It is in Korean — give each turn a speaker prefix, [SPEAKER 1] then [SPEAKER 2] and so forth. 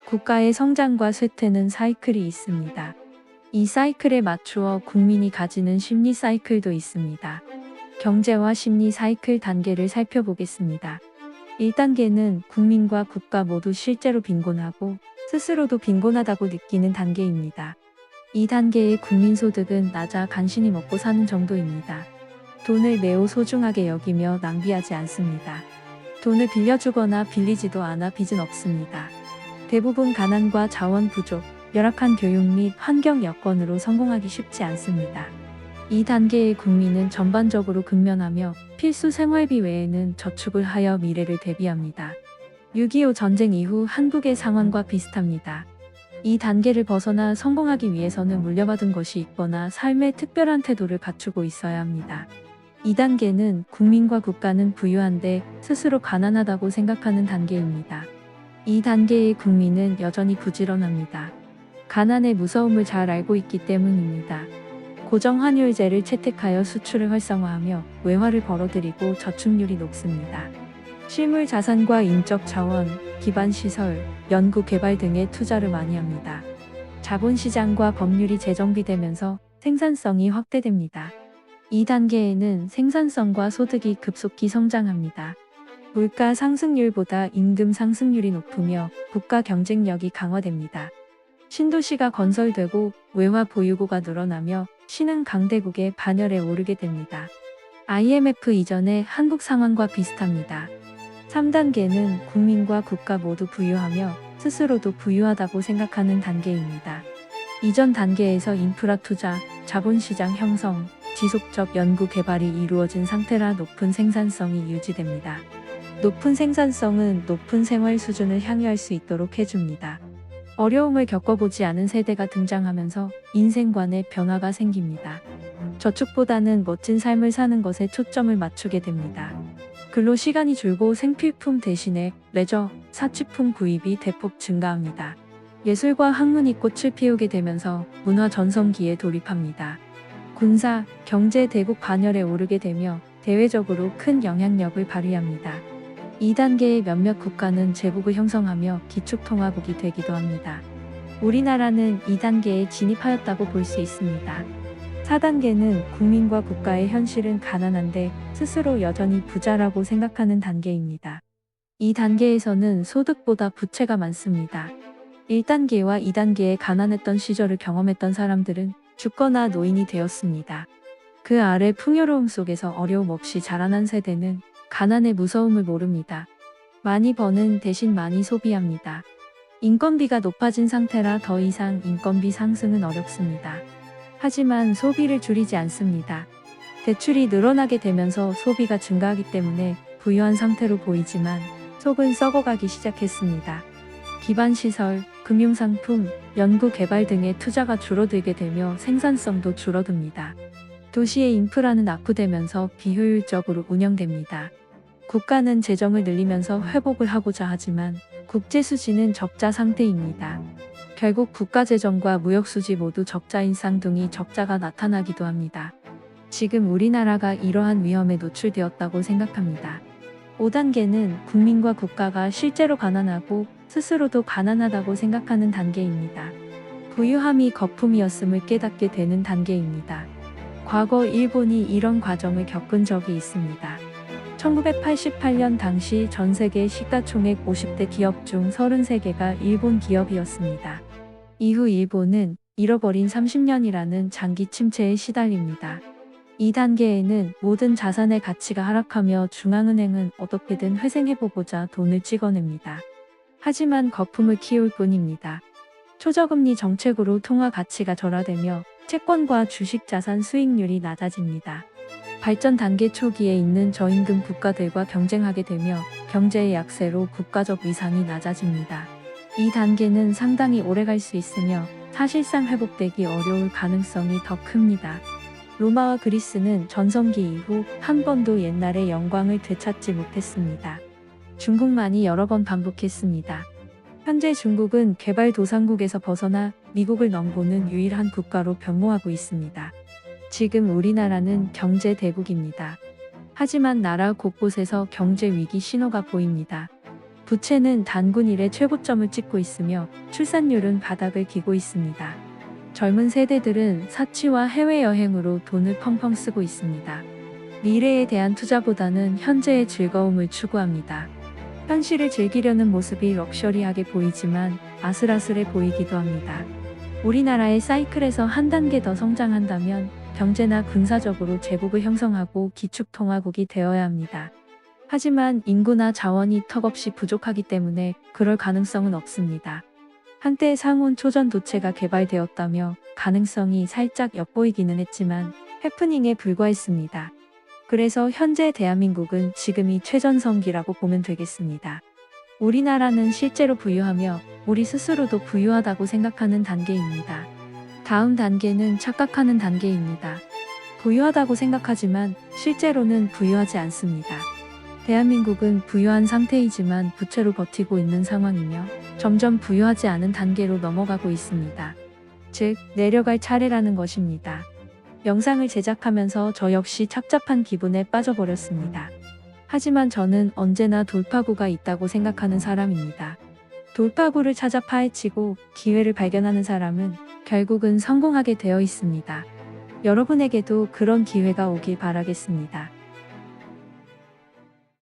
[SPEAKER 1] 국가의 성장과 쇠퇴는 사이클이 있습니다. 이 사이클에 맞추어 국민이 가지는 심리 사이클도 있습니다. 경제와 심리 사이클 단계를 살펴보겠습니다. 1단계는 국민과 국가 모두 실제로 빈곤하고 스스로도 빈곤하다고 느끼는 단계입니다. 2단계의 국민소득은 낮아 간신히 먹고 사는 정도입니다. 돈을 매우 소중하게 여기며 낭비하지 않습니다. 돈을 빌려주거나 빌리지도 않아 빚은 없습니다. 대부분 가난과 자원 부족, 열악한 교육 및 환경 여건으로 성공하기 쉽지 않습니다. 2단계의 국민은 전반적으로 근면하며 필수 생활비 외에는 저축을 하여 미래를 대비합니다. 6.25 전쟁 이후 한국의 상황과 비슷합니다. 이 단계를 벗어나 성공하기 위해서는 물려받은 것이 있거나 삶의 특별한 태도를 갖추고 있어야 합니다. 2단계는 국민과 국가는 부유한데 스스로 가난하다고 생각하는 단계입니다. 이 단계의 국민은 여전히 부지런합니다. 가난의 무서움을 잘 알고 있기 때문입니다. 고정환율제를 채택하여 수출을 활성화하며 외화를 벌어들이고 저축률이 높습니다. 실물 자산과 인적 자원, 기반 시설, 연구 개발 등에 투자를 많이 합니다. 자본시장과 법률이 재정비되면서 생산성이 확대됩니다. 2단계에는 생산성과 소득이 급속히 성장합니다. 물가 상승률보다 임금 상승률이 높으며 국가 경쟁력이 강화됩니다. 신도시가 건설되고 외화 보유고가 늘어나며 신흥 강대국의 반열에 오르게 됩니다. IMF 이전의 한국 상황과 비슷합니다. 3단계는 국민과 국가 모두 부유하며 스스로도 부유하다고 생각하는 단계입니다. 이전 단계에서 인프라 투자, 자본시장 형성, 지속적 연구 개발이 이루어진 상태라 높은 생산성이 유지됩니다. 높은 생산성은 높은 생활 수준을 향유할 수 있도록 해줍니다. 어려움을 겪어보지 않은 세대가 등장하면서 인생관의 변화가 생깁니다. 저축보다는 멋진 삶을 사는 것에 초점을 맞추게 됩니다. 근로 시간이 줄고 생필품 대신에 레저, 사치품 구입이 대폭 증가합니다. 예술과 학문이 꽃을 피우게 되면서 문화 전성기에 돌입합니다. 군사, 경제 대국 반열에 오르게 되며 대외적으로 큰 영향력을 발휘합니다. 2단계의 몇몇 국가는 제국을 형성하며 기축통화국이 되기도 합니다. 우리나라는 2단계에 진입하였다고 볼 수 있습니다. 4단계는 국민과 국가의 현실은 가난한데 스스로 여전히 부자라고 생각하는 단계입니다. 이 단계에서는 소득보다 부채가 많습니다. 1단계와 2단계에 가난했던 시절을 경험했던 사람들은 죽거나 노인이 되었습니다. 그 아래 풍요로움 속에서 어려움 없이 자라난 세대는 가난의 무서움을 모릅니다. 많이 버는 대신 많이 소비합니다. 인건비가 높아진 상태라 더 이상 인건비 상승은 어렵습니다. 하지만 소비를 줄이지 않습니다. 대출이 늘어나게 되면서 소비가 증가하기 때문에 부유한 상태로 보이지만 속은 썩어가기 시작했습니다. 기반시설, 금융상품, 연구개발 등의 투자가 줄어들게 되며 생산성도 줄어듭니다. 도시의 인프라는 악화되면서 비효율적으로 운영됩니다. 국가는 재정을 늘리면서 회복을 하고자 하지만 국제 수지는 적자 상태입니다. 결국 국가 재정과 무역 수지 모두 적자인 쌍둥이 적자가 나타나기도 합니다. 지금 우리나라가 이러한 위험에 노출되었다고 생각합니다. 5단계는 국민과 국가가 실제로 가난하고 스스로도 가난하다고 생각하는 단계입니다. 부유함이 거품이었음을 깨닫게 되는 단계입니다. 과거 일본이 이런 과정을 겪은 적이 있습니다. 1988년 당시 전 세계 시가총액 50대 기업 중 33개가 일본 기업이었습니다. 이후 일본은 잃어버린 30년이라는 장기 침체에 시달립니다. 2단계에는 모든 자산의 가치가 하락하며 중앙은행은 어떻게든 회생해보고자 돈을 찍어냅니다. 하지만 거품을 키울 뿐입니다. 초저금리 정책으로 통화 가치가 절하되며 채권과 주식 자산 수익률이 낮아집니다. 발전 단계 초기에 있는 저임금 국가들과 경쟁하게 되며 경제의 약세로 국가적 위상이 낮아집니다. 이 단계는 상당히 오래 갈 수 있으며 사실상 회복되기 어려울 가능성이 더 큽니다. 로마와 그리스는 전성기 이후 한 번도 옛날의 영광을 되찾지 못했습니다. 중국만이 여러 번 반복했습니다. 현재 중국은 개발도상국에서 벗어나 미국을 넘보는 유일한 국가로 변모하고 있습니다. 지금 우리나라는 경제 대국입니다. 하지만 나라 곳곳에서 경제 위기 신호가 보입니다. 부채는 단군 일의 최고점을 찍고 있으며 출산율은 바닥을 기고 있습니다. 젊은 세대들은 사치와 해외여행으로 돈을 펑펑 쓰고 있습니다. 미래에 대한 투자보다는 현재의 즐거움을 추구합니다. 현실을 즐기려는 모습이 럭셔리하게 보이지만 아슬아슬해 보이기도 합니다. 우리나라의 사이클에서 한 단계 더 성장한다면 경제나 군사적으로 제국을 형성하고 기축통화국이 되어야 합니다. 하지만 인구나 자원이 턱없이 부족하기 때문에 그럴 가능성은 없습니다. 한때 상온 초전도체가 개발되었다며 가능성이 살짝 엿보이기는 했지만 해프닝에 불과했습니다. 그래서 현재 대한민국은 지금이 최전성기라고 보면 되겠습니다. 우리나라는 실제로 부유하며 우리 스스로도 부유하다고 생각하는 단계입니다. 다음 단계는 착각하는 단계입니다. 부유하다고 생각하지만 실제로는 부유하지 않습니다. 대한민국은 부유한 상태이지만 부채로 버티고 있는 상황이며 점점 부유하지 않은 단계로 넘어가고 있습니다. 즉, 내려갈 차례라는 것입니다. 영상을 제작하면서 저 역시 착잡한 기분에 빠져버렸습니다. 하지만 저는 언제나 돌파구가 있다고 생각하는 사람입니다. 돌파구를 찾아 파헤치고 기회를 발견하는 사람은 결국은 성공하게 되어 있습니다. 여러분에게도 그런 기회가 오길 바라겠습니다.